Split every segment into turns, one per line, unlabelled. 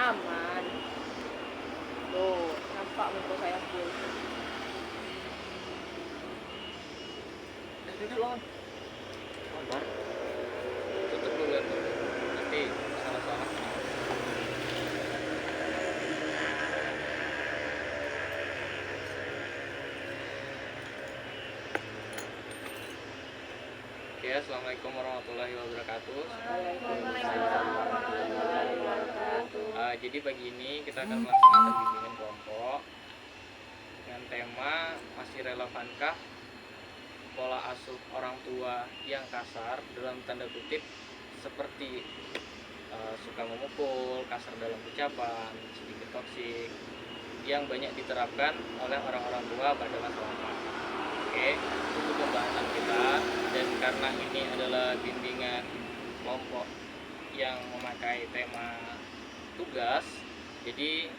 aman. Tuh, nampak muka saya full.
Duduk lawan. Sabar. Tutup dulu laptop. Nanti salah-salah. Oke, assalamualaikum warahmatullahi wabarakatuh.
Waalaikumsalam warahmatullahi wabarakatuh.
Jadi pagi ini kita akan melaksanakan bimbingan kelompok dengan tema masih relevankah pola asuh orang tua yang kasar dalam tanda kutip seperti suka memukul, kasar dalam ucapan, sedikit toksik yang banyak diterapkan oleh orang-orang tua pada masa lampau. Oke, itu pembahasan kita, dan karena ini adalah bimbingan kelompok yang memakai tema tugas, jadi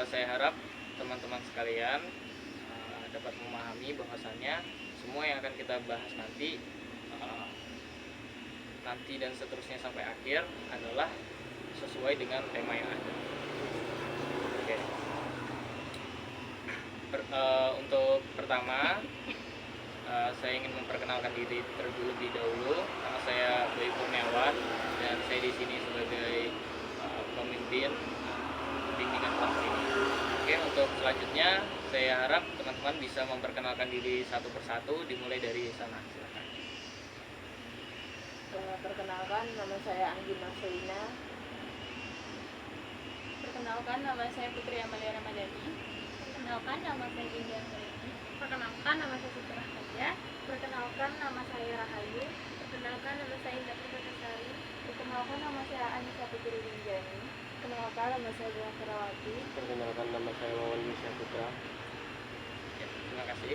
saya harap teman-teman sekalian dapat memahami bahwasannya semua yang akan kita bahas nanti dan seterusnya sampai akhir adalah sesuai dengan tema yang ada. Oke. Untuk pertama, saya ingin memperkenalkan diri terlebih dahulu. Nama saya Boy Kurniawan dan saya di sini sebagai pemimpin bimbingan kelompok ini. Oke, untuk selanjutnya saya harap teman-teman bisa memperkenalkan diri satu persatu, dimulai dari sana. Silakan.
Perkenalkan, nama saya Anggi Marcelina.
Perkenalkan, nama saya Putri Amalia Ramadhani. Perkenalkan, nama saya Dinda Nurini. Perkenalkan, nama saya Citra Haja. Perkenalkan, nama saya Rahayu. Perkenalkan, nama saya Indah Perkasari. Perkenalkan, nama saya Anissa Putri Rinjani. Perkenalkan, nama saya Bella Ferawati.
Perkenalkan, nama saya Wawan Misya Putra.
Ya, terima kasih.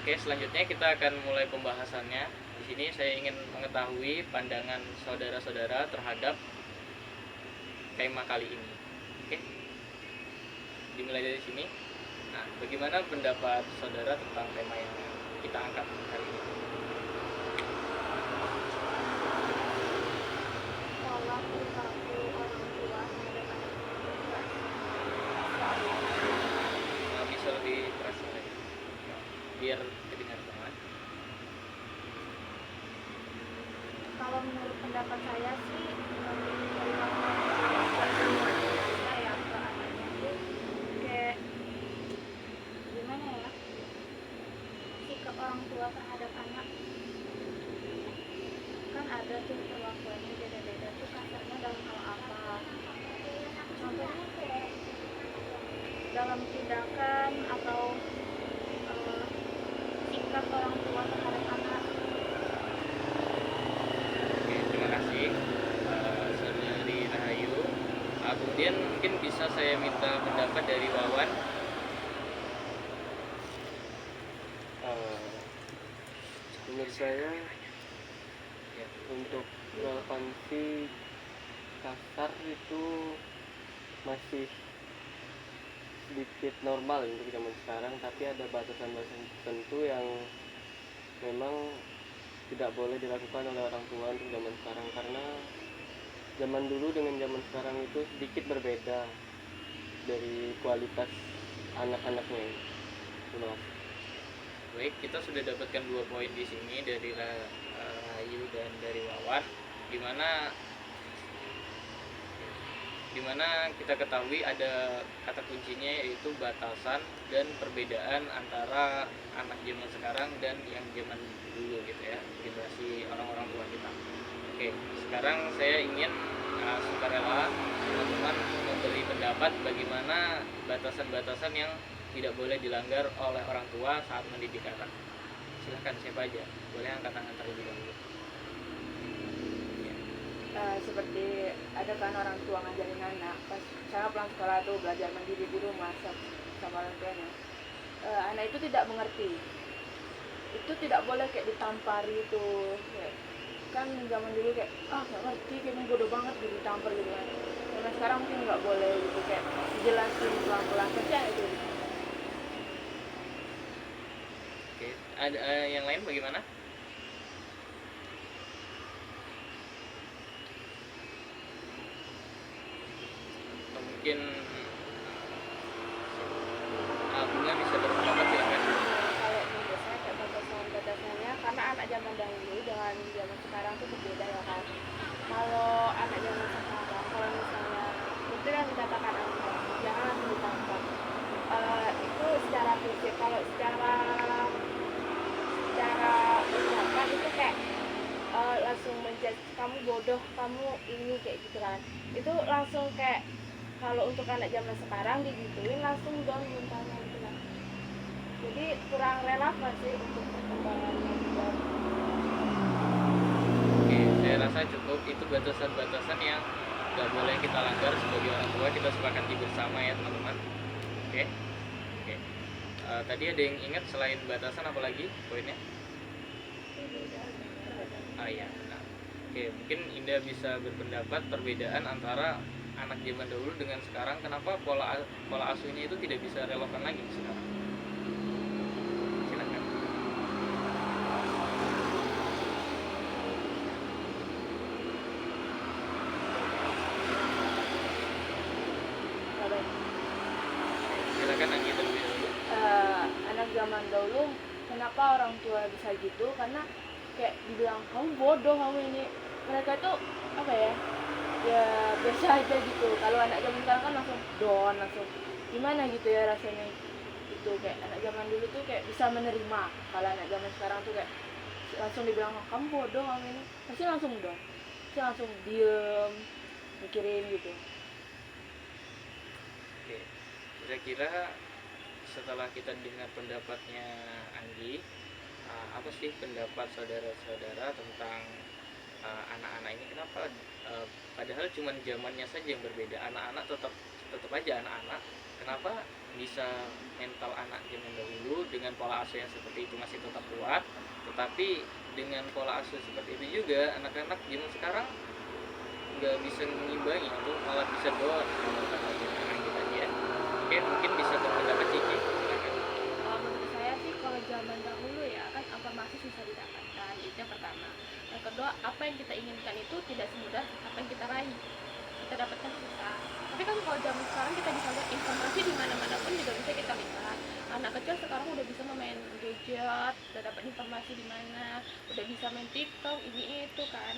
Oke, selanjutnya kita akan mulai pembahasannya. Di sini saya ingin mengetahui pandangan saudara-saudara terhadap tema kali ini. Oke, dimulai dari sini. Nah, bagaimana pendapat saudara tentang tema yang kita angkat hari ini?
Pola perilaku orang tua terhadap anak.
Bisa lebih keras lagi, biar kedengar banget.
Kalau menurut pendapat saya sih, saya ke anaknya tuh kayak gimana ya, sikap orang tua terhadap anak kan ada tuh perlakuannya beda-beda tuh, kasarnya dalam hal apa, contohnya kayak dalam tindakan atau sikap orang tua terhadap anak.
Oke, terima kasih Saudari Rahayu. Kemudian mungkin bisa saya minta pendapat dari Wawan.
Menurut saya
Ya,
untuk relevansi kasar itu masih sedikit normal untuk zaman sekarang, tapi ada batasan-batasan tertentu yang memang tidak boleh dilakukan oleh orang tua untuk zaman sekarang, karena zaman dulu dengan zaman sekarang itu sedikit berbeda dari kualitas anak-anaknya ini. Terima kasih.
baik, kita sudah dapatkan 2 poin di sini dari Rahayu dan dari Wawan, dimana kita ketahui ada kata kuncinya yaitu batasan dan perbedaan antara anak zaman sekarang dan yang zaman dulu gitu ya, generasi orang-orang tua kita. Oke, sekarang saya ingin sukarela teman-teman memberi pendapat bagaimana batasan-batasan yang tidak boleh dilanggar oleh orang tua saat mendidik anak. Silahkan, siapa aja, boleh angkat tangan terlebih dahulu.
Seperti ada kan orang tua ngajarin anak pas saya pulang sekolah tuh belajar mandiri di rumah sama orang tuanya. Anak itu tidak mengerti, itu tidak boleh kayak ditampari itu kayak, kan zaman dulu kayak nggak ngerti, kayak bodoh banget gitu ditampar gitu kan. Karena sekarang mungkin nggak boleh gitu, kayak dijelasin pelan-pelan saja itu.
Oke, ada yang lain bagaimana? mungkin Bunga bisa berpendapat, silakan.
Kalau menurut saya kayak batasannya karena anak zaman dahulu dengan zaman sekarang tuh berbeda ya kan. Kalau anak zaman sekarang, kalau misalnya itu yang dikatakan angka, jangan langsung ditangkap. Itu secara fisik, kalau secara ucapan itu kayak langsung menjudge kamu bodoh, kamu ini kayak gitu kan. Itu langsung kayak kalau untuk anak zaman sekarang digituin langsung down mentalnya gitu kan. Jadi kurang relevan sih untuk perkembangannya juga.
Oke, saya rasa cukup. Itu batasan-batasan yang nggak boleh kita langgar sebagai orang tua. Kita sepakati bersama ya teman-teman. Oke. Tadi ada yang ingat selain batasan apa lagi poinnya? Ya. Nah, oke, mungkin Indah bisa berpendapat perbedaan antara anak zaman dahulu dengan sekarang. Kenapa pola asuhnya itu tidak bisa relevan lagi sekarang? Silakan. Silakan Anggi terlebih dahulu.
Anak zaman dahulu kenapa orang tua bisa gitu, karena kayak dibilang kamu bodoh, kamu ini, mereka tuh apa ya biasa aja gitu. Kalau anak zaman sekarang kan langsung down, langsung gimana gitu ya rasanya gitu. Kayak anak zaman dulu tuh kayak bisa menerima. Kalau anak zaman sekarang tuh kayak langsung dibilang kamu bodoh, kamu ini, pasti langsung down, pasti langsung diem mikirin gitu.
Oke, kira-kira setelah kita dengar pendapatnya Anggi, apa sih pendapat saudara-saudara tentang anak-anak ini? Kenapa padahal cuma zamannya saja yang berbeda, anak-anak tetap aja anak-anak, kenapa bisa mental anak zaman dahulu dengan pola asuh yang seperti itu masih tetap kuat, tetapi dengan pola asuh seperti itu juga anak-anak zaman sekarang nggak bisa mengimbangi atau malah bisa down kalau kata Anggi tadi ya. Oke, mungkin bisa berpendapat Cici.
Kalau menurut saya sih, kalau zaman dahulu ya kan informasi susah didapatkan, itu yang pertama. Yang kedua, apa yang kita inginkan itu tidak semudah apa yang kita raih, kita dapatkan susah. Tapi kan kalau zaman sekarang kita bisa lihat informasi di mana-mana pun juga bisa kita lihat. Anak kecil sekarang udah bisa main gadget, udah dapat informasi di mana, udah bisa main TikTok, ini itu kan.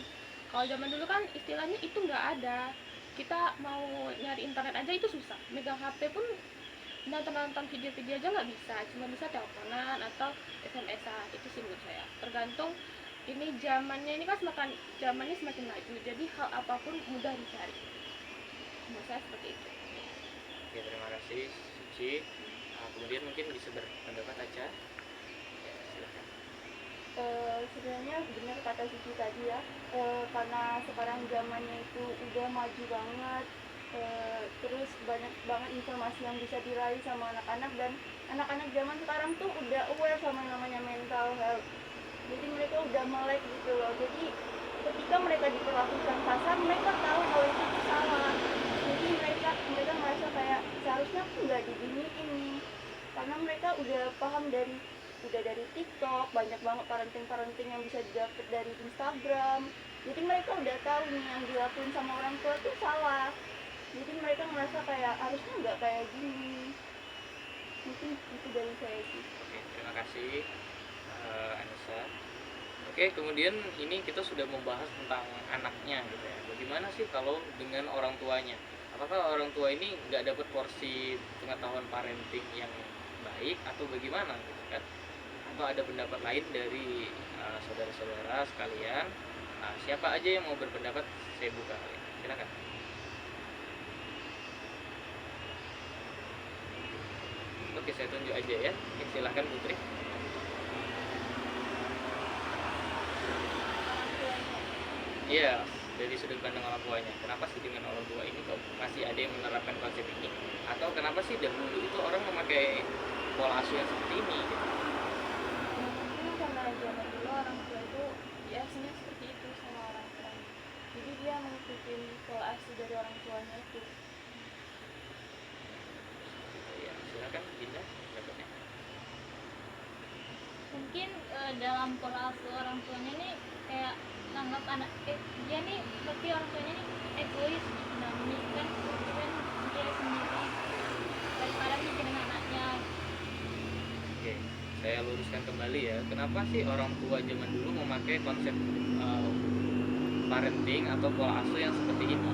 Kalau zaman dulu kan istilahnya itu nggak ada. Kita mau nyari internet aja itu susah, megang HP pun nonton video-video aja nggak bisa, cuma bisa teleponan atau SMS-an. Itu sih menurut saya, tergantung ini zamannya, ini kan zamannya semakin maju, jadi hal apapun mudah dicari. Menurut saya seperti itu.
Oke, terima kasih Cici. Kemudian mungkin bisa berpendapat aja. Ya, silakan.
Sebenarnya benar kata Cici tadi ya, karena sekarang zamannya itu udah maju banget, terus banyak banget informasi yang bisa diraih sama anak-anak, dan anak-anak zaman sekarang tuh udah aware sama yang namanya mental health. Jadi mereka udah melek gitu loh. Jadi ketika mereka diperlakukan kasar, mereka tahu kalau itu tuh salah. Jadi mereka merasa kayak seharusnya aku nggak diginiin nih, karena mereka udah paham dari TikTok, banyak banget parenting yang bisa didapat dari Instagram. Jadi mereka udah tahu nih yang dilakuin sama orang tua tuh salah. Jadi mereka merasa kayak harusnya nggak kayak gini. Mungkin itu dari saya sih.
Oke, terima kasih Anissa. Oke, kemudian ini kita sudah membahas tentang anaknya gitu ya. Bagaimana sih kalau dengan orang tuanya? Apakah orang tua ini nggak dapat porsi pengetahuan parenting yang baik atau bagaimana gitu kan? Atau ada pendapat lain dari saudara-saudara sekalian? Siapa aja yang mau berpendapat, saya buka kali ini. Silakan. Oke, saya tunjuk aja ya. Oke, silakan Putri. Iya, dari sudut pandang orang tuanya. Kenapa sih dengan orang tua ini kok masih ada yang menerapkan konsep ini? Atau kenapa sih dahulu itu orang memakai pola asuh yang seperti ini? Gitu?
Mungkin karena zaman dulu orang tua itu biasanya seperti itu sama orang tuanya. Jadi dia mengikuti pola asuh dari orang tuanya itu.
Ya, silakan Dinda, pendapatnya.
Mungkin dalam pola asuh orang tuanya nih kayak nganggap dia nih, berarti orang tuanya nih egois, nah memikirkan dia
meluruskan kembali ya, kenapa sih orang tua zaman dulu memakai konsep parenting atau pola asuh yang seperti ini?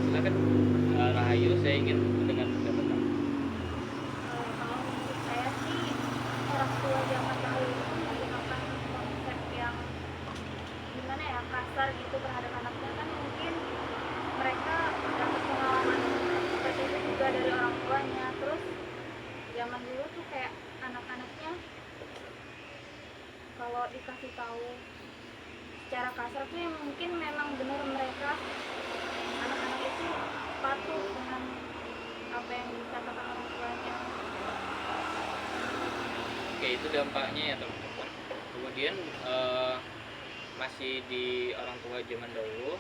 Silakan Rahayu, saya ingin mendengar pendapat kamu.
Kalau menurut saya sih orang tua zaman dahulu itu menggunakan konsep yang gimana ya, kasar gitu terhadap anaknya. Kan mungkin mereka dapat pengalaman seperti itu juga dari orang tuanya. Terus zaman dulu tuh kayak anak-anaknya kalau dikasih tahu secara kasar tuh yang mungkin memang benar mereka anak-anak itu patuh dengan apa yang dikatakan orang tuanya.
Oke, itu dampaknya ya teman-teman. Kemudian masih di orang tua zaman dahulu,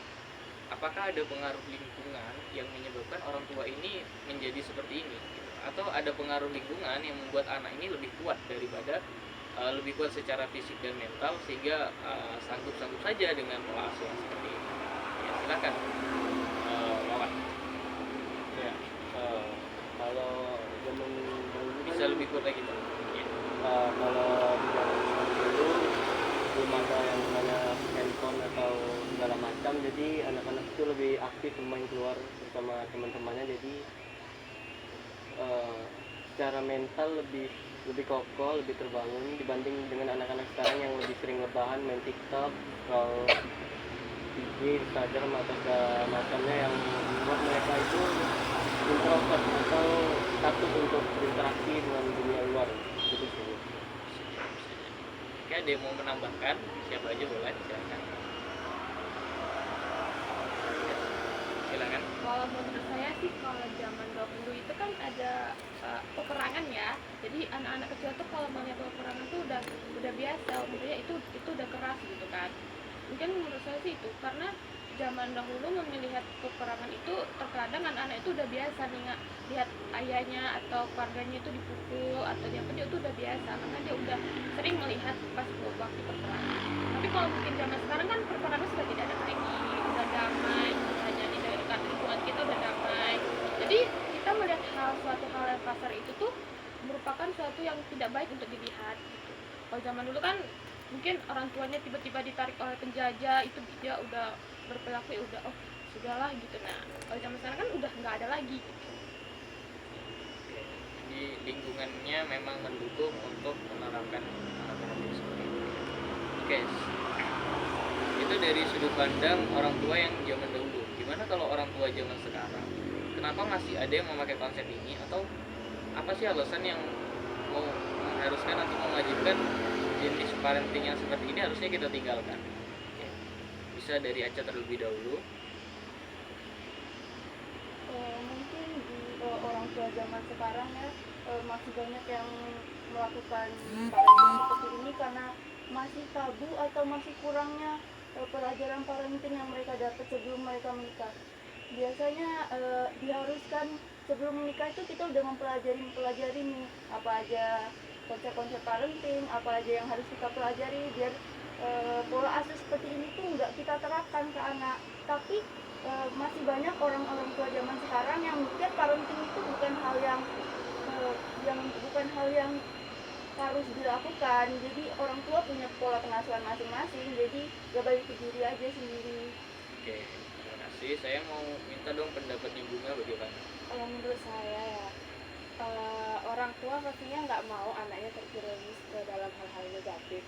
apakah ada pengaruh lingkungan yang menyebabkan orang tua ini menjadi seperti ini? Atau ada pengaruh lingkungan yang membuat anak ini lebih kuat daripada lebih kuat secara fisik dan mental sehingga sanggup-sanggup saja dengan pola asuh yang seperti ini? Ya, silakan Wawan.
Ya, kalau zaman dahulu
Bisa lebih kuat lagi Pak. Ya.
kalau di zaman dulu belum ada yang namanya handphone atau segala macam, jadi anak-anak itu lebih aktif bermain keluar bersama teman-temannya, jadi secara mental lebih kokoh, lebih terbangun dibanding dengan anak-anak sekarang yang lebih sering rebahan, main TikTok, scroll IG, Instagram atau segala macamnya yang membuat mereka itu introvert atau takut untuk berinteraksi dengan dunia luar gitu sih.
Oke, ada yang mau menambahkan? Siapa aja boleh, silakan. Silakan.
Kalau menurut saya sih kalau zaman dahulu itu kan ada peperangan ya, jadi anak-anak kecil tuh kalau melihat peperangan tuh udah biasa, maksudnya itu udah keras gitu kan. Mungkin menurut saya sih itu karena zaman dahulu melihat peperangan itu terkadang anak-anak itu udah biasa nih lihat ayahnya atau keluarganya itu dipukul atau dia tuh udah biasa karena dia udah sering melihat pas waktu peperangan. Tapi kalau mungkin zaman sekarang kan peperangan sudah tidak ada lagi, udah damai, misalnya di dekat lingkungan kita udah damai. Jadi kita melihat suatu hal yang kasar itu tuh merupakan suatu yang tidak baik untuk dilihat gitu. Kalau zaman dulu kan mungkin orang tuanya tiba-tiba ditarik oleh penjajah, itu dia udah berperilaku ya udah oh sudahlah gitu. Nah kalau zaman sekarang kan udah nggak ada lagi gitu.
Jadi lingkungannya memang mendukung untuk menerapkan parenting seperti itu. Oke, itu dari sudut pandang orang tua yang zaman dahulu. Gimana kalau orang tua zaman sekarang? Kenapa masih ada yang memakai konsep ini? Atau apa sih alasan yang mau mengharuskan atau mewajibkan jenis parenting yang seperti ini harusnya kita tinggalkan? Oke. Bisa dari Aca terlebih dahulu.
Mungkin di orang tua zaman sekarang ya masih banyak yang melakukan parenting seperti ini karena masih tabu atau masih kurangnya pelajaran parenting yang mereka dapat sebelum mereka menikah. Biasanya diharuskan sebelum menikah itu kita udah mempelajari nih apa aja konsep-konsep parenting, apa aja yang harus kita pelajari biar pola asuh seperti ini tuh nggak kita terapkan ke anak. Tapi masih banyak orang-orang tua zaman sekarang yang mikir parenting itu bukan hal yang harus dilakukan. Jadi orang tua punya pola pengasuhan masing-masing, jadi ya balik ke diri aja sendiri.
Oke, terima kasih. Saya mau minta dong pendapatnya Bunga bagaimana?
Kalau menurut saya ya orang tua pastinya nggak mau anaknya terjerumus ke dalam hal-hal negatif.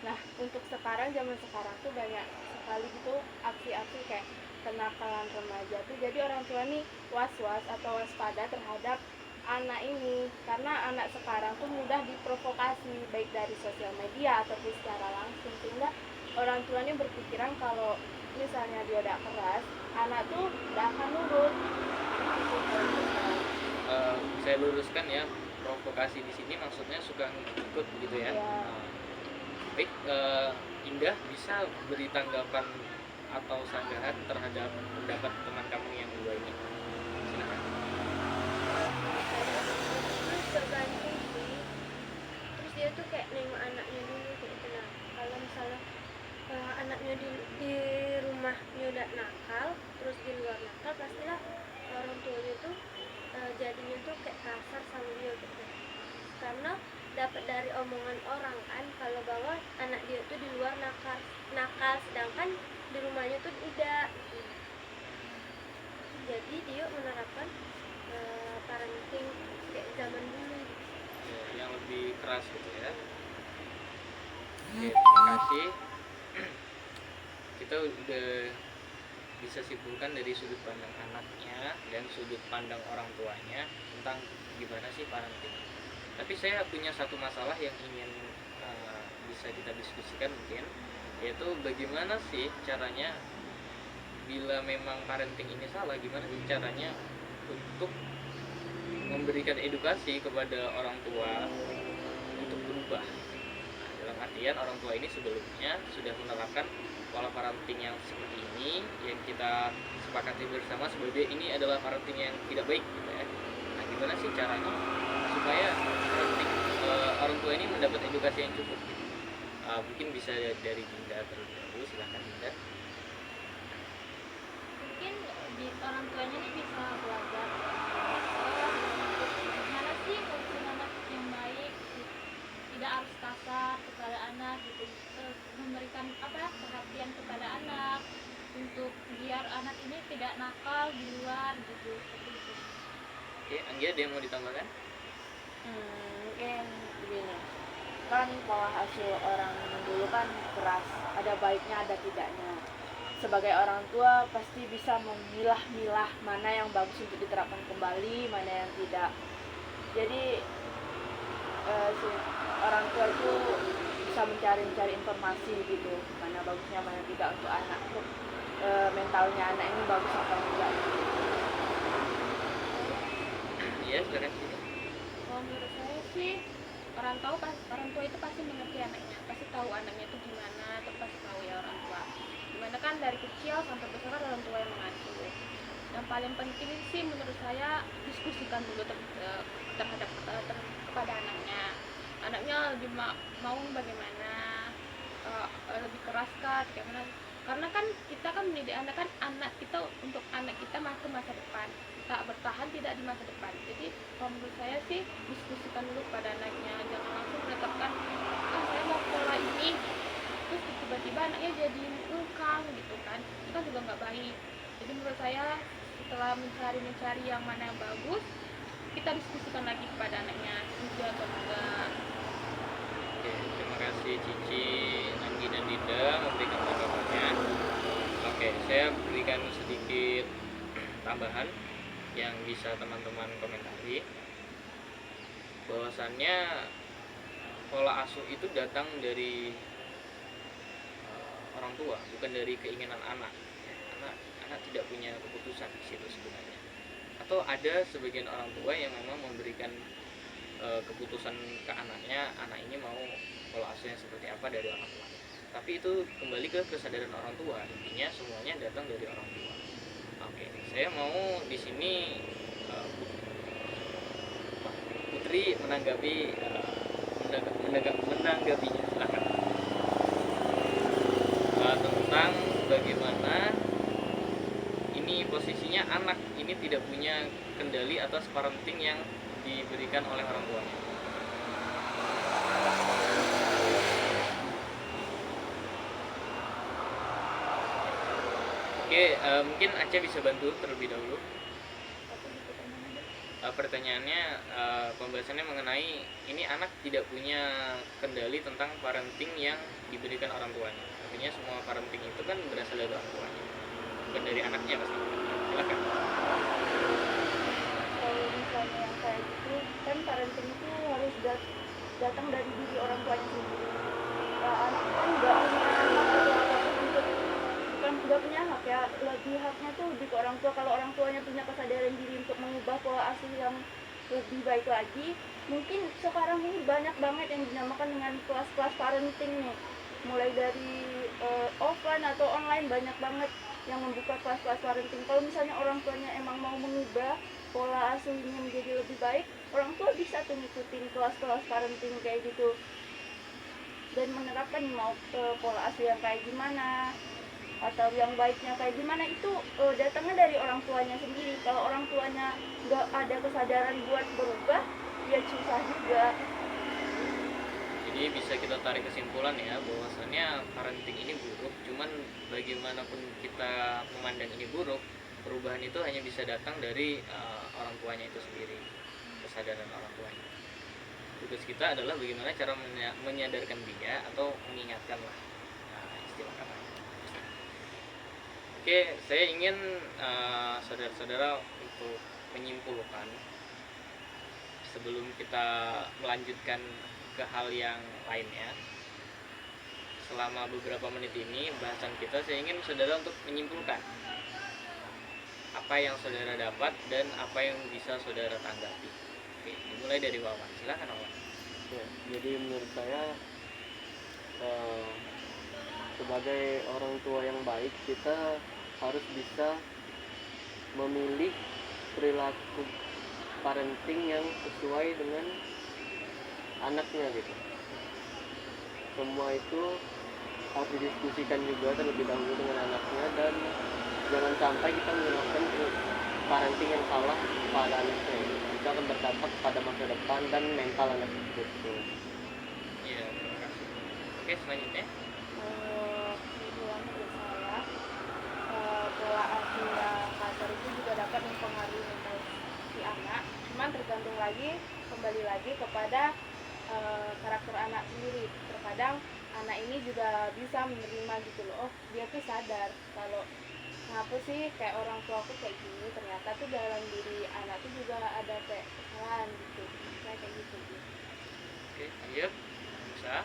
Nah untuk zaman sekarang tuh banyak sekali gitu aksi-aksi kayak kenakalan remaja tuh, jadi orang tua nih was-was atau waspada terhadap anak ini karena anak sekarang tuh mudah diprovokasi baik dari sosial media ataupun secara langsung, sehingga orang tuanya berpikiran kalau misalnya dia udah keras anak tuh udah akan nurut.
Saya luruskan ya, provokasi di sini maksudnya suka ikut begitu ya.
Ya.
Baik, Indah bisa beri tanggapan atau sanggahan terhadap pendapat teman kamu yang dua ini. Silakan.
Tergantung sih, terus dia tuh kayak nengok anaknya dulu kayak gitu. Nah kalau misalnya anaknya di rumahnya udah nakal, terus di luar nakal, pastilah orang tuanya tuh jadinya tuh kayak kasar sama dia gitu, karena dapat dari omongan pandangan orang kan kalau bahwa anak dia tuh di luar nakal sedangkan di rumahnya tuh tidak. Jadi dia menerapkan parenting kayak zaman dulu.
Ya, yang lebih keras gitu ya. Oke, terima kasih. Kita udah bisa simpulkan dari sudut pandang anaknya dan sudut pandang orang tuanya tentang gimana sih parenting. Tapi saya punya satu masalah yang ingin bisa kita diskusikan mungkin, yaitu bagaimana sih caranya bila memang parenting ini salah, gimana sih caranya untuk memberikan edukasi kepada orang tua untuk berubah. Nah, dalam artian orang tua ini sebelumnya sudah menerapkan pola parenting yang seperti ini yang kita sepakati bersama sebagai ini adalah parenting yang tidak baik gitu ya. Nah, gimana sih caranya supaya parenting orang tua ini mendapat edukasi yang cukup gitu. Mungkin bisa dari Dinda terlebih dahulu, silahkan Dinda.
Mungkin di orang tuanya ini bisa belajar gimana sih ngurusin anak yang baik, tidak harus kasar kepada anak gitu, memberikan perhatian kepada anak untuk biar anak ini tidak nakal di luar gitu, seperti itu.
Oke, Anggia ada yang mau ditambahkan?
Mungkin begini, kan pola asuh orang dulu kan keras, ada baiknya ada tidaknya. Sebagai orang tua pasti bisa memilah-milah mana yang bagus untuk diterapkan kembali, mana yang tidak. Jadi si orang tua itu bisa mencari informasi gitu, mana bagusnya mana tidak untuk anak, untuk mentalnya anak ini bagus apa enggak.
Iya, silakan sini.
Kalau menurut saya sih orang tua itu pasti mengerti anaknya, pasti tahu anaknya itu gimana, atau pasti tahu ya orang tua. Gimana kan dari kecil sampai besar kan orang tua yang mengasuh. Yang paling penting sih menurut saya diskusikan dulu terhadap kepada anaknya. Anaknya lebih mau bagaimana, lebih keras kah, bagaimana? Karena kan kita kan mendidik anak kita untuk anak kita masa depan, tak bertahan tidak di masa depan. Jadi kalau menurut saya sih diskusikan dulu pada anaknya, jangan langsung menetapkan saya mau pola ini terus tiba-tiba anaknya jadi ngungkang gitu kan, itu kan juga nggak baik. Jadi menurut saya setelah mencari yang mana yang bagus, kita diskusikan lagi kepada anaknya juga atau enggak.
Oke, terima kasih Cici, Anggi dan Dinda memberikan tanggapannya. Oke, saya berikan sedikit tambahan yang bisa teman-teman komentari. Bahwasannya pola asuh itu datang dari orang tua, bukan dari keinginan anak. Anak tidak punya keputusan di situ sebenarnya. Atau ada sebagian orang tua yang memang memberikan keputusan ke anaknya, anak ini mau pola asuhnya seperti apa dari orang tua. Tapi itu kembali ke kesadaran orang tua. Intinya semuanya datang dari orang tua. Oke, saya mau di sini Putri menanggapinya, silakan. Tentang bagaimana ini posisinya anak ini tidak punya kendali atas parenting yang diberikan oleh orang tuanya. Oke, mungkin Aceh bisa bantu terlebih dahulu. Pertanyaannya, pembahasannya mengenai ini anak tidak punya kendali tentang parenting yang diberikan orang tuanya. Artinya semua parenting itu kan berasal dari orang tuanya, bukan dari anaknya pasti. Silakan.
Kalau misalnya yang kayak gitu kan parenting itu harus datang dari diri orang tuanya sendiri. Anak kan nggak punya hak atau apapun untuk, bukan nggak punya hak ya, lebih haknya tuh lebih ke orang tua. Kalau orang tuanya punya kesadaran diri untuk mengubah pola asuh yang lebih baik lagi, mungkin sekarang ini banyak banget yang dinamakan dengan kelas-kelas parenting nih, mulai dari offline atau online, banyak banget yang membuka kelas-kelas parenting. Kalau misalnya orang tuanya emang mau mengubah pola asuh ini menjadi lebih baik, orang tua bisa tuh ngikutin kelas-kelas parenting kayak gitu dan menerapkan mau pola asuh yang kayak gimana atau yang baiknya kayak gimana, itu datangnya dari orang tuanya sendiri. Kalau orang tuanya nggak ada kesadaran buat berubah, ya susah juga.
Jadi Jadi bisa kita tarik kesimpulan ya bahwasannya parenting ini buruk, cuman bagaimanapun kita memandang ini buruk, perubahan itu hanya bisa datang dari orang tuanya itu sendiri, kesadaran orang tuanya. Tugas kita adalah bagaimana cara menyadarkan dia atau mengingatkan lah, istilah katanya. Oke, saya ingin saudara-saudara untuk menyimpulkan sebelum kita melanjutkan ke hal yang lainnya. Selama beberapa menit ini bahasan kita, saya ingin saudara untuk menyimpulkan apa yang saudara dapat dan apa yang bisa saudara tanggapi. Oke, dimulai dari Wawan. Silakan Wawan.
Ya, jadi menurut saya sebagai orang tua yang baik, kita harus bisa memilih perilaku parenting yang sesuai dengan anaknya gitu. Semua itu harus didiskusikan juga terlebih dahulu dengan anaknya, dan jangan sampai kita melakukan parenting yang salah pada anaknya. Itu akan berdampak pada masa depan dan mental anak tersebut.
Iya, terima kasih. Oke, selanjutnya.
Kesimpulan menurut saya, pola asuh yang kasar itu juga dapat mempengaruhi mental si anak. Cuman tergantung lagi, kembali lagi kepada karakter anak sendiri. Terkadang anak ini juga bisa menerima gitu loh, oh dia tuh sadar kalau kenapa sih kayak orang tua aku kayak gini, ternyata tuh dalam diri anak tuh juga ada kayak kesalahan gitu, kayak gitu.
Oke, lanjut. Bisa.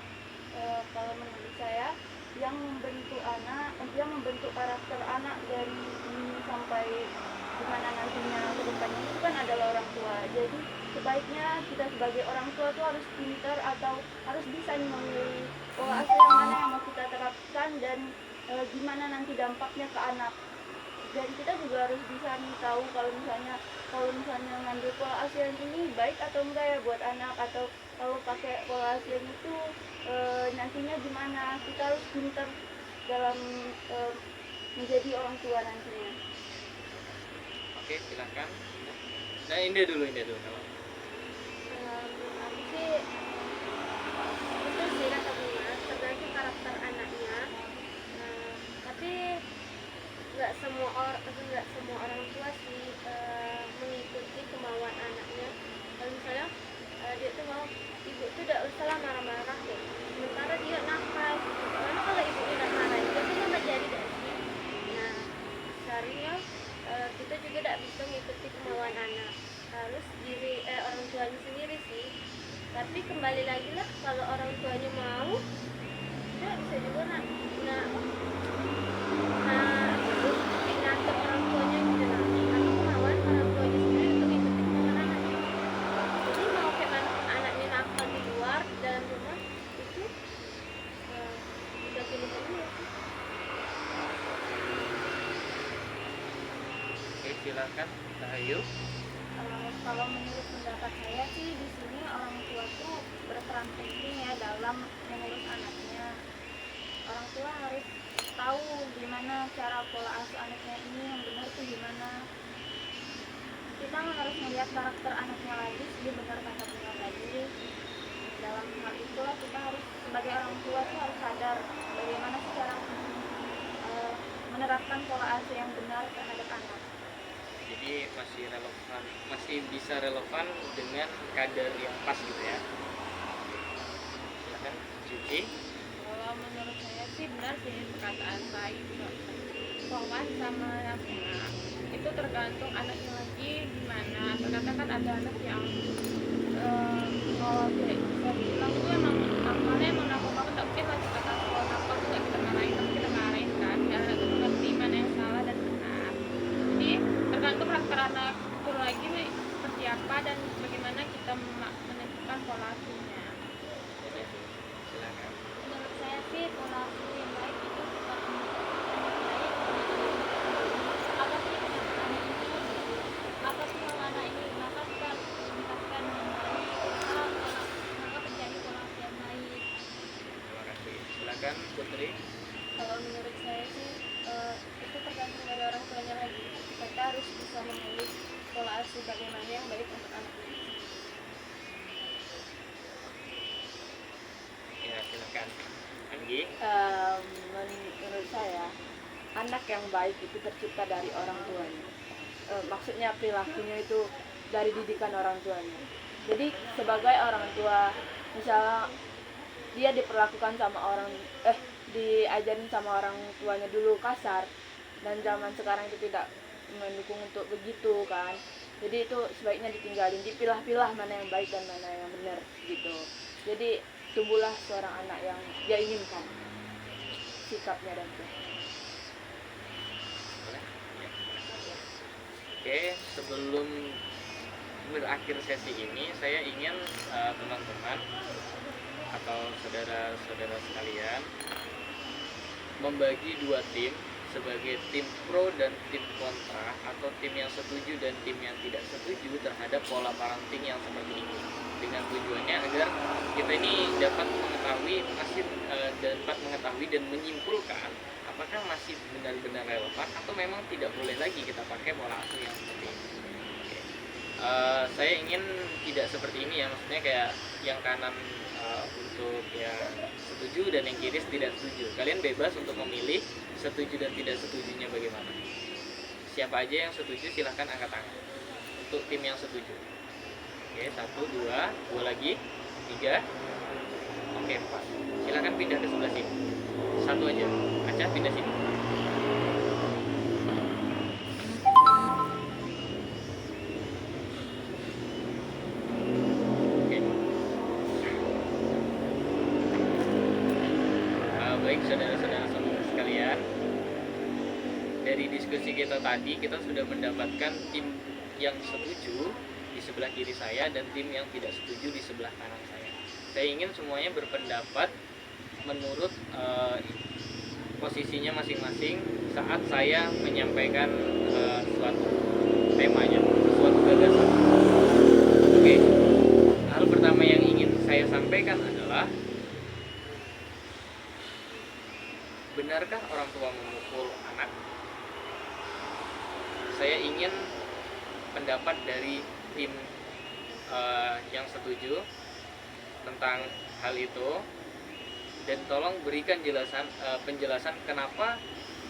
Kalau menurut saya yang membentuk anak, yang membentuk karakter anak dari ini sampai gimana nantinya ke depannya itu kan adalah orang tua. Jadi sebaiknya kita sebagai orang tua tuh harus pintar atau harus bisa nih memilih pola asuh yang mana yang mau kita terapkan dan gimana nanti dampaknya ke anak. Dan kita juga harus bisa nih tahu kalau misalnya ngambil pola asuh yang ini baik atau enggak ya buat anak, atau kalau pakai pola asuh yang itu nantinya gimana. Kita harus pintar dalam menjadi orang tua nantinya.
Oke, silakan. Nah, Indah dulu.
Menurut aku sih itu sih kata Bunga, tergantung karakter anaknya. Tapi nggak semua orang tua sih mengikuti kemauan anaknya. Kalau misalnya dia tuh mau ibu tuh tidak usah marah-marah deh, sementara dia nakal. Karena kalau ibunya nggak marah itu tuh nggak jadi deh. Nah, seharusnya kita juga tidak bisa mengikuti kemauan anak, harus orang tuanya sendiri sih. Tapi kembali lagi lah, kalau orang tuanya mau, kita bisa juga ngatur orang tuanya gitu lah, atau kemauan orang tuanya sendiri untuk ikuti kemauan anaknya. Jadi mau kayak mana anaknya nakal di luar, di dalam rumah itu udah pilihan dia sih.
Oke, silakan Rahayu.
Kalau menurut pendapat saya sih di sini orang tua tuh berperan penting ya dalam mengurus anaknya. Orang tua harus tahu gimana cara pola asuh anaknya ini yang benar tuh gimana. Kita harus melihat karakter anaknya lagi, dia benar kata Bunga tadi. Dalam hal itulah kita harus sebagai orang tua tuh harus sadar bagaimana sih cara menerapkan pola asuh yang benar terhadap anak.
Jadi masih bisa relevan dengan kadar yang pas gitu ya. Silakan Cici.
Kalau menurut saya sih benar sih perkataan Wawan sama Bunga. Itu tergantung anaknya lagi gimana. Terkadang kan ada anak yang kalau bisa dibilang tuh emang nakalnya emang nakal banget, tak mungkin lah kita kasih kalau nakal tuh gak kita marahin, tapi kita marahin kan biar anak tuh ngerti mana yang salah dan benar. Jadi tergantung karakter anak itu lagi seperti apa dan bagaimana kita menentukan pola asuhnya.
Silakan.
Menurut saya sih pola asuh yang baik itu bukan apa sih anak ini, apa sih yang anak ini, maka kita harus meningkatkan yang baik, maka terjadi pola asuh yang baik.
Terima kasih. Silakan Putri.
Kalau menurut saya sih itu tergantung dari orang tuanya lagi. Kita harus bisa memilih pola asuh bagaimana yang baik untuk anaknya.
lagi.
Menurut saya anak yang baik itu tercipta dari orang tuanya. Maksudnya perilakunya itu dari didikan orang tuanya. Jadi sebagai orang tua, misalnya dia diperlakukan sama diajarin sama orang tuanya dulu kasar, dan zaman sekarang itu tidak mendukung untuk begitu kan. Jadi itu sebaiknya ditinggalin, dipilah-pilah mana yang baik dan mana yang benar gitu. Jadi tumbuhlah seorang anak yang dia inginkan sikapnya dan itu.
Boleh? Ya. Oke, sebelum berakhir sesi ini, saya ingin teman-teman atau saudara-saudara sekalian membagi dua tim sebagai tim pro dan tim kontra, atau tim yang setuju dan tim yang tidak setuju terhadap pola parenting yang seperti ini, dengan tujuannya agar kita ini dapat mengetahui dan menyimpulkan apakah masih benar-benar relevan atau memang tidak boleh lagi kita pakai pola asuh yang seperti ini. Oke. Saya ingin tidak seperti ini ya, maksudnya kayak yang kanan untuk yang setuju dan yang kiri tidak setuju. Kalian bebas untuk memilih setuju dan tidak setujunya bagaimana. Siapa aja yang setuju silahkan angkat tangan untuk tim yang setuju. Oke, 1, 2 lagi, 3, oke 4. Silahkan pindah ke sebelah sini. Satu aja, Aca pindah sini. Oke. Baik saudara-saudara sekalian, dari diskusi kita tadi kita sudah mendapatkan tim yang setuju di sebelah kiri saya dan tim yang tidak setuju di sebelah kanan saya. Saya ingin semuanya berpendapat menurut posisinya masing-masing saat saya menyampaikan suatu temanya, suatu gagasan. Oke, hal pertama yang ingin saya sampaikan adalah, benarkah orang tua memukul anak? Saya ingin pendapat dari tim yang setuju tentang hal itu, dan tolong berikan penjelasan kenapa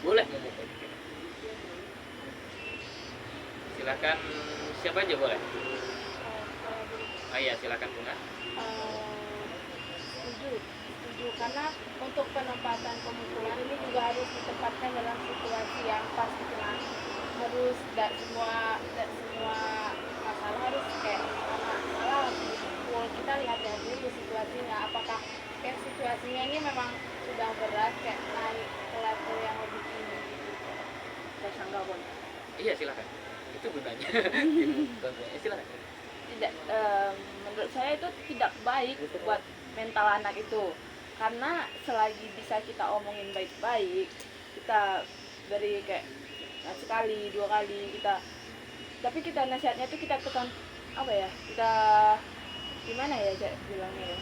boleh memukul. Silakan, siapa aja boleh. Iya, silakan Bunga.
Setuju karena untuk penempatan pemukulan ini juga harus ditempatkan dalam situasi yang pas gitu kan. Harus tidak semua masalah harus kayak anak salah dipukul. Kita lihat dari dulu situasinya, apakah kayak situasinya ini memang sudah berat kayak naik ke level yang lebih tinggi gitu.
Saya sanggah boleh.
Iya, silakan. Itu gunanya. Silakan.
Tidak, menurut saya itu tidak baik buat mental anak itu, karena selagi bisa kita omongin baik-baik, kita beri kayak sekali 2 kali tapi kita nasihatnya itu kita tekan kita gimana ya bilangnya ya,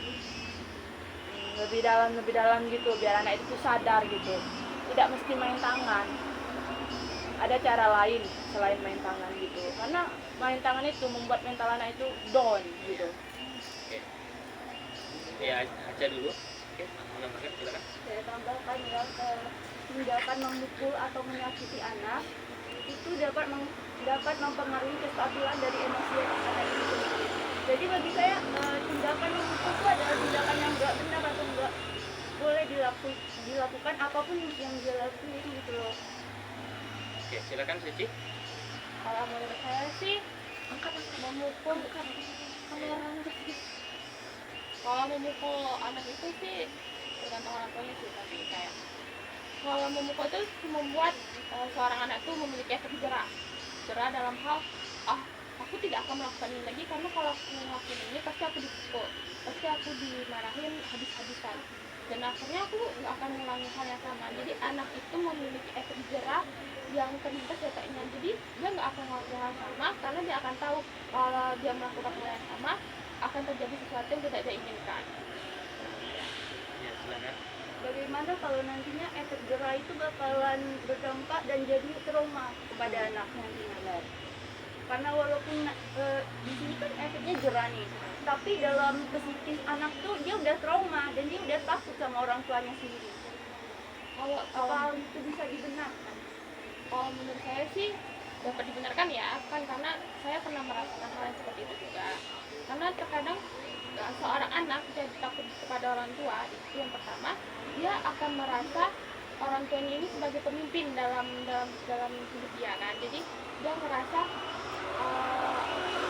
lebih dalam gitu, biar anak itu sadar gitu. Tidak mesti main tangan, ada cara lain selain main tangan gitu, karena main tangan itu membuat mental anak itu down gitu.
Oke. Ya, Aca dulu. Oke, menambahkan silakan.
Saya tambahkan ya, tindakan memukul atau menyakiti anak itu dapat mempengaruhi kestabilan dari emosi anak itu sendiri. Jadi bagi saya tindakan memukul itu adalah tindakan yang enggak benar atau enggak boleh dilakukan apapun yang dia lakuin gitu loh.
Oke, silakan Suci.
Kalau menurut saya sih memukul kalau memukul anak itu sih tergantung orang tuanya sih, tapi kayak kalau memukul itu membuat seorang anak itu memiliki efek jerah dalam hal aku tidak akan melakukan ini lagi, karena kalau aku melakukan ini pasti aku dipukul, pasti aku dimarahin habis-habisan, dan akhirnya aku nggak akan mengulangi hal yang sama. Jadi anak itu memiliki efek jerah yang terlintas di otaknya, jadi dia nggak akan melakukan hal sama karena dia akan tahu kalau dia melakukan hal yang sama akan terjadi sesuatu yang tidak dia inginkan.
Ya, silakan.
Bagaimana kalau nantinya efek jerah itu bakalan berdampak dan jadi trauma kepada anak nantinya? karena walaupun di sini kan efeknya jerah nih, tapi dalam psikis anak tuh dia udah trauma dan dia udah takut sama orang tuanya sendiri.
Kalau
Apa itu bisa dibenarkan?
kalau menurut saya sih dapat dibenarkan ya, kan karena saya pernah merasakan hal yang seperti itu juga. Karena terkadang seorang anak jadi takut kepada orang tua, itu yang pertama, dia akan merasa orang tuanya ini sebagai pemimpin dalam hidup dia kan. Jadi dia merasa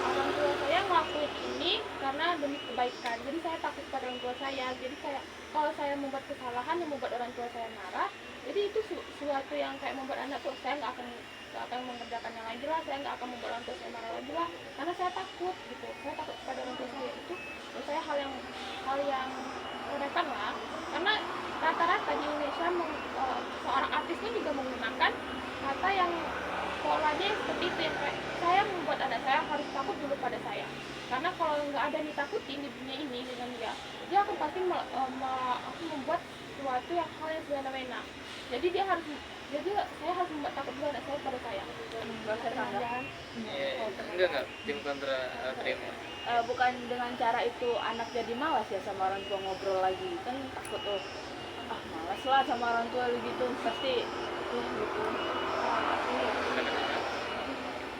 orang tua saya ngelakuin ini karena demi kebaikan. Jadi saya takut pada orang tua saya. Jadi kayak kalau saya membuat kesalahan yang membuat orang tua saya marah, jadi itu suatu yang kayak membuat anak tuh, saya nggak akan mengerjakannya lagi lah, saya nggak akan membuat orang tua saya marah lagi lah, karena saya takut gitu. Saya takut pada orang tua saya. Itu menurut saya hal yang relevan lah, karena rata-rata di Indonesia seorang artis pun juga menggunakan kata yang polanya seperti itu, yang kayak saya membuat anak saya harus takut dulu pada saya, karena kalau nggak ada yang ditakutin di dunia ini dengan dia akan pasti membuat sesuatu yang hal yang semena-mena. Jadi saya harus membuat takut dulu anak saya pada saya.
Jangan.
Enggak tim kontra terima.
Bukan dengan cara itu anak jadi malas ya sama orang tua ngobrol lagi, kan takut malas lah sama orang tua gitu, pasti gitu.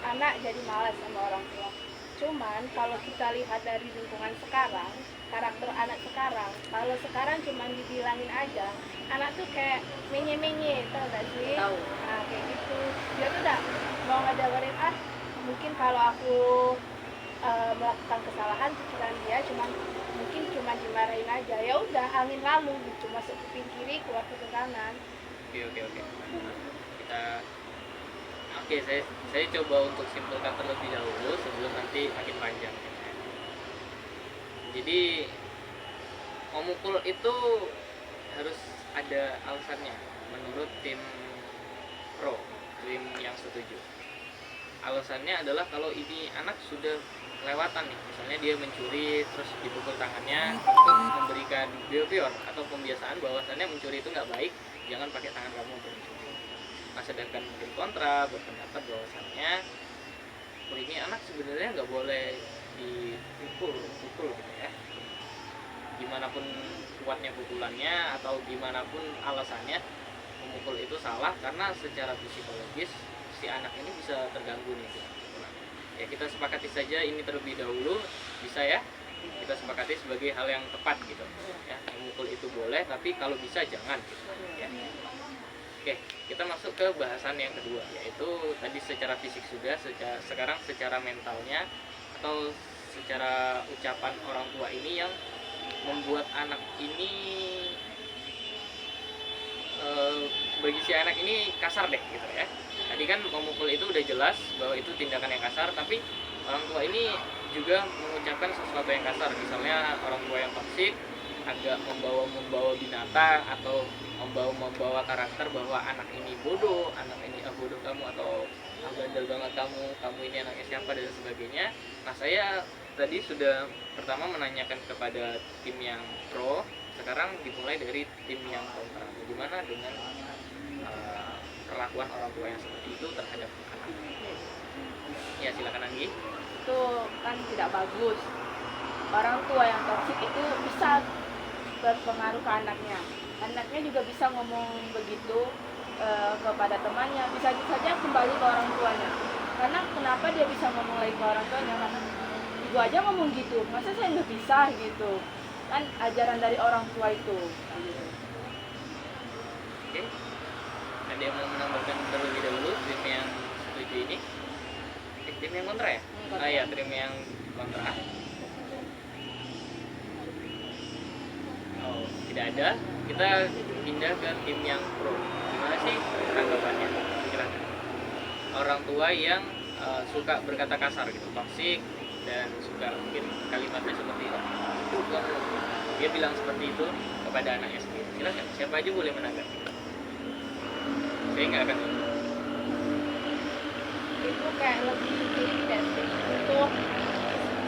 Anak jadi malas sama orang tua. Cuman kalau kita lihat dari lingkungan sekarang, karakter anak sekarang, kalau sekarang cuman dibilangin aja, anak tuh kayak menye-menye, tau gak sih?
Tahu.
Nah kayak gitu, dia tuh udah mau ngedengerin, mungkin kalau aku melakukan kesalahan pikiran dia mungkin cuma dimarahin aja, ya udah angin lalu gitu, masuk kuping kiri keluar kuping kanan.
Oke. Saya coba untuk simpulkan terlebih dahulu sebelum nanti makin panjang. Jadi memukul itu harus ada alasannya menurut tim pro, tim yang setuju. Alasannya adalah kalau ini anak sudah kelewatan nih, misalnya dia mencuri terus dipukul tangannya untuk memberikan behavior atau pembiasaan bahwasannya mencuri itu nggak baik, jangan pakai tangan kamu untuk mencuri. Nah, sedangkan tim kontra berpendapat bahwasannya ini anak sebenarnya nggak boleh dipukul gitu ya. Gimana pun kuatnya pukulannya atau gimana pun alasannya, memukul itu salah karena secara psikologis si anak ini bisa terganggu nih. Ya kita sepakati saja ini terlebih dahulu, bisa ya kita sepakati sebagai hal yang tepat gitu ya, memukul itu boleh tapi kalau bisa jangan gitu, ya. Oke, kita masuk ke bahasan yang kedua, yaitu tadi secara fisik sudah, sekarang secara mentalnya atau secara ucapan orang tua ini yang membuat anak ini bagi si anak ini kasar deh gitu ya. Tadi kan memukul itu udah jelas bahwa itu tindakan yang kasar, tapi orang tua ini juga mengucapkan sesuatu yang kasar, misalnya orang tua yang toksik agak membawa binatang atau membawa karakter bahwa anak ini bodoh, anak ini bodoh kamu, atau bandel banget kamu ini anaknya siapa dan sebagainya. Nah, saya tadi sudah pertama menanyakan kepada tim yang pro, sekarang dimulai dari tim yang kontra. Bagaimana dengan perlakuan orang tua yang seperti itu terhadap anak? Ya, silakan Anggi.
Itu kan tidak bagus. Orang tua yang toksik itu bisa berpengaruh ke anaknya. Anaknya juga bisa ngomong begitu kepada temannya, bisa saja kembali ke orang tuanya. Karena kenapa dia bisa ngomong lagi ke orang tuanya? Karena ibu aja ngomong gitu, masa saya nggak bisa gitu? Kan ajaran dari orang tua itu.
Oke. Ada yang mau menambahkan terlebih dahulu tim yang setuju ini? Tim yang kontra ya?
Kontra.
Ya, tim yang kontra. Oh, tidak ada. Kita pindah ke tim yang pro. Gimana sih tanggapannya? Silakan. Orang tua yang suka berkata kasar gitu, toksik, dan suka mungkin kalimatnya seperti itu. Dia bilang seperti itu kepada anaknya sendiri. Silakan, siapa aja boleh menanggapi. Saya nggak akan
Itu kayak lebih tidak sih, untuk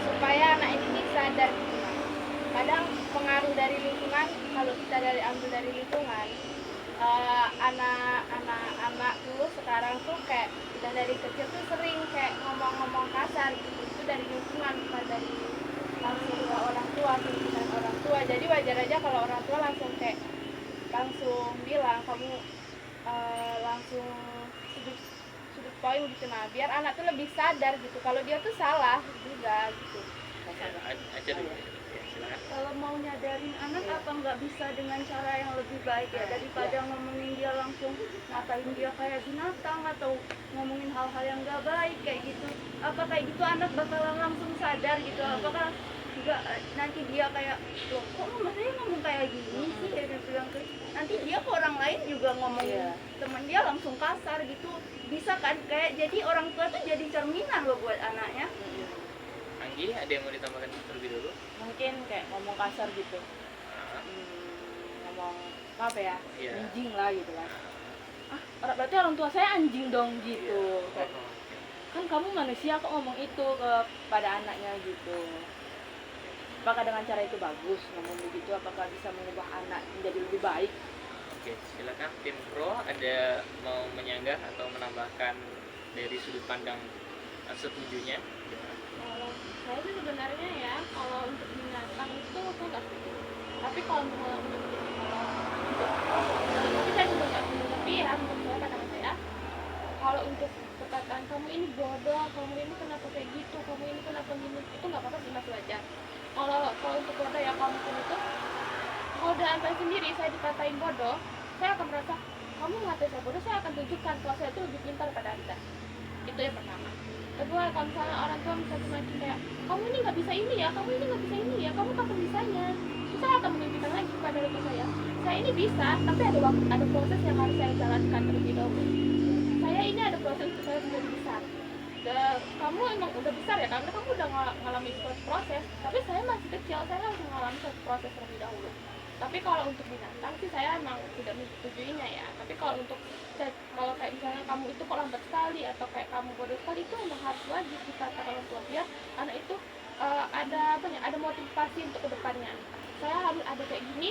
supaya anak ini sadar gitu, Mas. Kadang pengaruh dari lingkungan, kalau kita ambil dari lingkungan, anak-anak dulu sekarang tuh kayak udah dari kecil tuh sering kayak ngomong-ngomong
kan bukan dari langsung ke orang tua, tuntutan orang tua. Jadi wajar aja kalau orang tua langsung kayak langsung bilang kamu langsung sudut poin gitu. Nah biar anak tuh lebih sadar gitu kalau dia tuh salah juga gitu.
Aja dulu ya, silakan.
Kalau mau nyadarin anak apa nggak bisa dengan cara yang lebih baik ya, daripada ngomongin dia langsung ngatain dia kayak binatang atau ngomongin hal-hal yang nggak baik kayak gitu. Apa kayak gitu anak bakalan langsung sadar gitu? Apakah nggak nanti dia kayak loh kok mama saya ngomong kayak gini sih, kayak dia bilang kayak nanti dia ke orang lain juga ngomongin teman dia langsung kasar gitu, bisa kan? Kayak jadi orang tua tuh jadi cerminan loh buat anaknya.
Anggi, ada yang mau ditambahkan terlebih dulu?
Mungkin kayak ngomong kasar gitu. Ngomong apa ya?
Iya.
Anjing lah gitu lah. Berarti orang tua saya anjing dong gitu. Kayak, kan kamu manusia kok ngomong itu kepada anaknya gitu. Apakah dengan cara itu bagus ngomong begitu? Apakah bisa mengubah anak menjadi lebih baik?
Oke, silakan tim pro ada mau menyanggah atau menambahkan dari sudut pandang setujunya?
Kalau saya sih sebenarnya ya, kalau untuk binatang itu saya nggak setuju. Tapi kalau untuk tapi saya juga nggak setuju. Tapi ya menurut saya, kata saya, kalau untuk perkataan kamu ini bodoh, kamu ini kenapa kayak gitu, kamu ini kenapa gini, itu nggak apa-apa sih, masih wajar. Kalau untuk bodoh ya kamu pun itu, kalau dengan saya sendiri saya dikatain bodoh, saya akan merasa kamu ngatain saya bodoh, saya akan tunjukkan kalau saya itu lebih pintar pada anda. Itu yang pertama. Kedua, kalau misalnya orang tua misalnya semakin kayak kamu ini nggak bisa ini ya, kamu ini nggak bisa ini ya, kamu kapan bisanya? Terus saya akan menunjukkan lagi kepada anak saya ini bisa, tapi ada proses yang harus saya jalankan terlebih dahulu. Saya ini ada proses untuk saya menjadi besar. Kamu emang udah besar ya, karena kamu udah ngalami suatu proses, tapi saya masih kecil, saya harus mengalami suatu proses terlebih dahulu. Tapi kalau untuk binatang sih saya emang tidak menyetujuinya ya. Tapi kalau untuk kalau kayak misalnya kamu itu kok lambat sekali atau kayak kamu bodoh sekali, itu emang harus wajib dikatakan orang tua biar anak itu ada motivasi untuk kedepannya. Saya harus ada kayak gini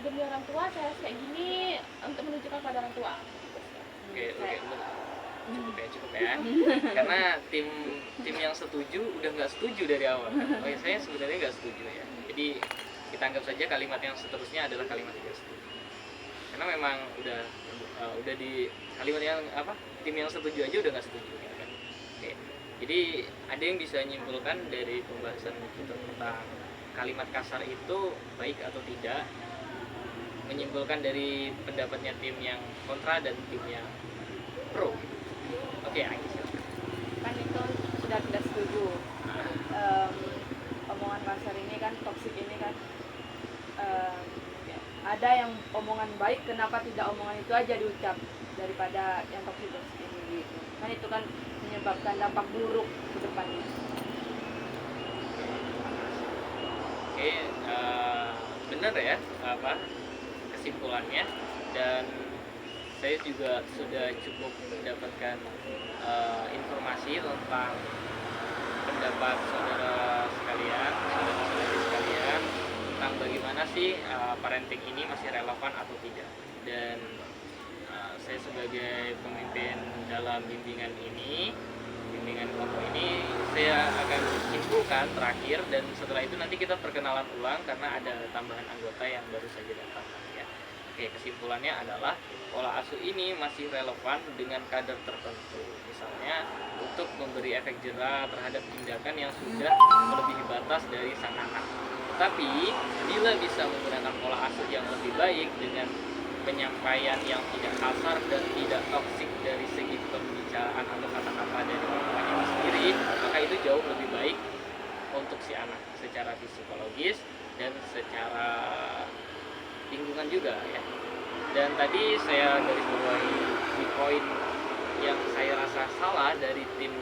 demi orang tua, saya harus kayak gini untuk menunjukkan pada orang tua.
Oke, cukup ya. Karena tim yang setuju udah nggak setuju dari awal. Saya sebenarnya nggak setuju ya. Jadi kita anggap saja kalimat yang seterusnya adalah kalimat tidak setuju. Karena memang udah di kalimat yang tim yang setuju aja udah nggak setuju ya kan. Oke. Jadi ada yang bisa menyimpulkan dari pembahasan kita tentang kalimat kasar itu baik atau tidak, menyimpulkan dari pendapatnya tim yang kontra dan tim yang pro. Oke, Anggi, silakan.
Kan itu sudah tidak setuju. Omongan kasar ini kan, toksik ini kan, ada yang omongan baik, kenapa tidak omongan itu aja diucap daripada yang toksik ini gitu. Kan itu kan menyebabkan dampak buruk ke depannya.
Oke, benar ya kesimpulannya, dan saya juga sudah cukup mendapatkan informasi tentang pendapat saudara sekalian tentang bagaimana sih parenting ini masih relevan atau tidak. Dan saya sebagai pemimpin dalam bimbingan kelompok ini, saya akan simpulkan terakhir, dan setelah itu nanti kita perkenalan ulang karena ada tambahan anggota yang baru saja datang ya. Oke, kesimpulannya adalah pola asuh ini masih relevan dengan kadar tertentu, misalnya untuk memberi efek jera terhadap tindakan yang sudah melebihi batas dari sang anak. Tetapi bila bisa menggunakan pola asuh yang lebih baik dengan penyampaian yang tidak kasar dan tidak toksik dari segi pembicaraan atau kata-kata dari orang tuanya sendiri, maka itu jauh lebih baik untuk si anak secara psikologis dan secara lingkungan juga ya. Dan tadi saya garis bawahi di poin yang saya rasa salah dari tim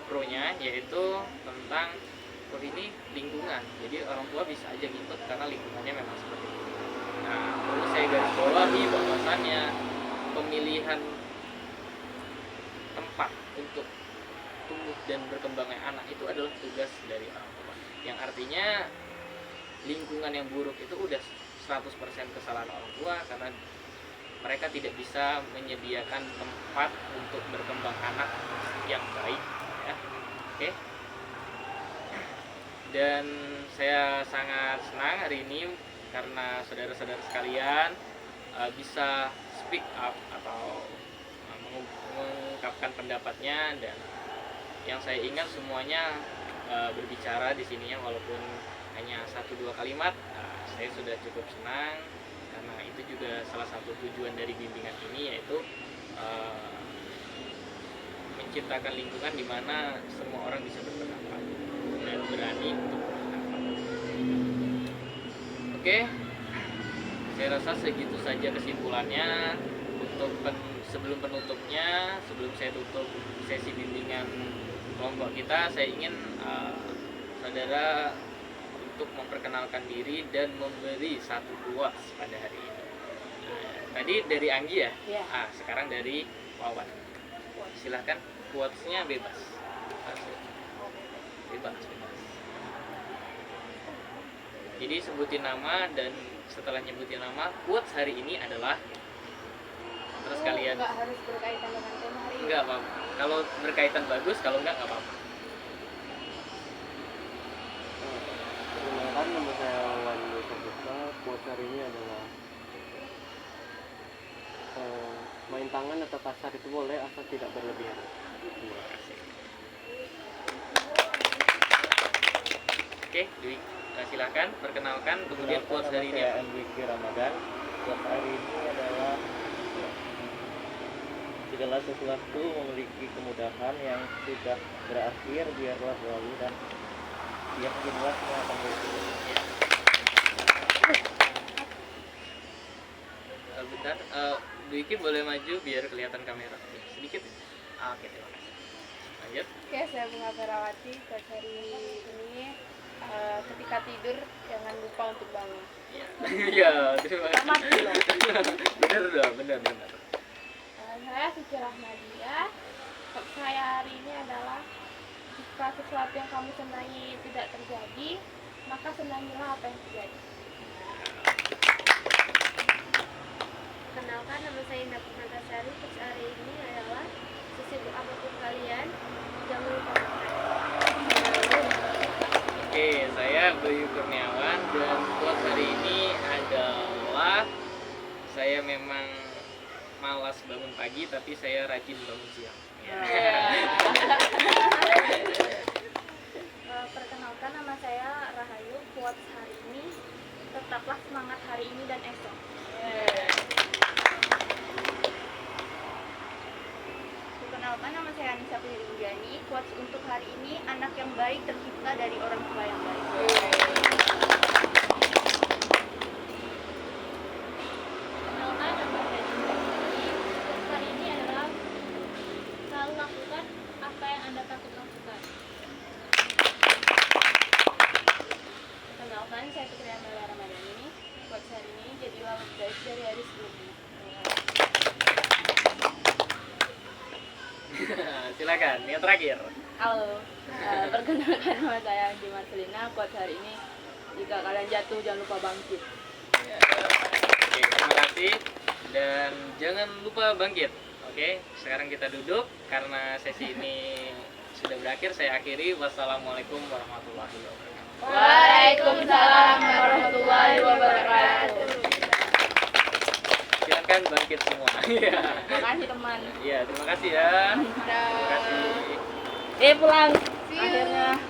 pro-nya, yaitu tentang ini lingkungan. Jadi orang tua bisa aja ngikut karena lingkungannya memang seperti itu. Nah, perlu saya garis bawahi bahwasannya pemilihan tempat untuk tumbuh dan berkembangnya anak itu adalah tugas dari orang tua. Yang artinya lingkungan yang buruk itu udah 100% kesalahan orang tua, karena mereka tidak bisa menyediakan tempat untuk berkembang anak yang baik ya. Oke, Oke. Dan saya sangat senang hari ini karena saudara-saudara sekalian bisa speak up atau mengungkapkan pendapatnya, dan yang saya ingat semuanya berbicara di sininya walaupun hanya 1-2 kalimat. Saya sudah cukup senang karena itu juga salah satu tujuan dari bimbingan ini, yaitu menciptakan lingkungan di mana semua orang bisa berpendapat dan berani untuk berpendapat. Oke, saya rasa segitu saja kesimpulannya. Untuk sebelum penutupnya, sebelum saya tutup sesi bimbingan kelompok kita, saya ingin saudara untuk memperkenalkan diri dan memberi satu quotes pada hari ini. Tadi dari Anggi ya?
Iya.
Sekarang dari Wawan. Silahkan, quotesnya bebas. Bebas. Jadi sebutin nama, dan setelah nyebutin nama, quotes hari ini adalah, terus kalian
nggak harus berkaitan dengan tema hari ini.
enggak apa-apa. Kalau berkaitan bagus, kalau enggak apa-apa.
Perkenalkan, nama saya Wawan Yusofuska. Quotes hari ini adalah main tangan atau kasar itu boleh asal tidak berlebihan.
Oke, Dwi, silahkan perkenalkan, kemudian quotes hari ini apa?
Wiki Ramadan. Quotes hari ini adalah segala sesuatu memiliki kemudahan yang sudah berakhir, biarlah berlalu dan yakinlah semua akan berlalu.
Bentar, Dwiki boleh maju biar kelihatan kamera sedikit. Oke, terima kasih. Lanjut.
Oke, saya Bunga Ferawati. Quotes hari ini, ketika tidur jangan lupa untuk bangun.
Iya, terima kasih.
Selamat tidur.
Bener dong, bener.
Saya Suci Rahmadia. Quotes saya hari ini adalah, jika sesuatu yang kamu senangi tidak terjadi, maka senangilah apa yang terjadi. Kenalkan, nama saya Indah Purnatasari. Quotes hari ini adalah, sesibuk apapun kalian, jangan lupa makan.
Oke, saya Bayu Kurniawan, dan quotes hari ini adalah, saya memang malas bangun pagi tapi saya rajin bangun siang.
Perkenalkan, nama saya Rahayu. Quotes hari ini, tetaplah semangat hari ini dan esok.
Perkenalkan, nama saya Anissa Putri. Quotes untuk hari ini, anak yang baik tercipta dari orang tua yang baik.
Kenalkan, nama saya Cindy. Quotes hari ini adalah, selalu lakukan apa yang Anda takut lakukan.
Kenalkan, saya Putri Amelia Ramadhani. Quotes hari ini, jadilah lebih baik dari hari sebelumnya.
Silakan, yang terakhir.
Halo, perkenalkan, nama saya Anggi Marcelina. Quotes hari ini, jika kalian jatuh jangan lupa bangkit.
Oke, terima kasih, dan jangan lupa bangkit. Oke, sekarang kita duduk karena sesi ini sudah berakhir. Saya akhiri. Wassalamualaikum warahmatullahi wabarakatuh.
Waalaikumsalam warahmatullahi wabarakatuh.
Silakan bangkit semua. Iya.
Makasih teman.
Iya, terima kasih ya. Terima kasih.
Pulang. Akhirnya.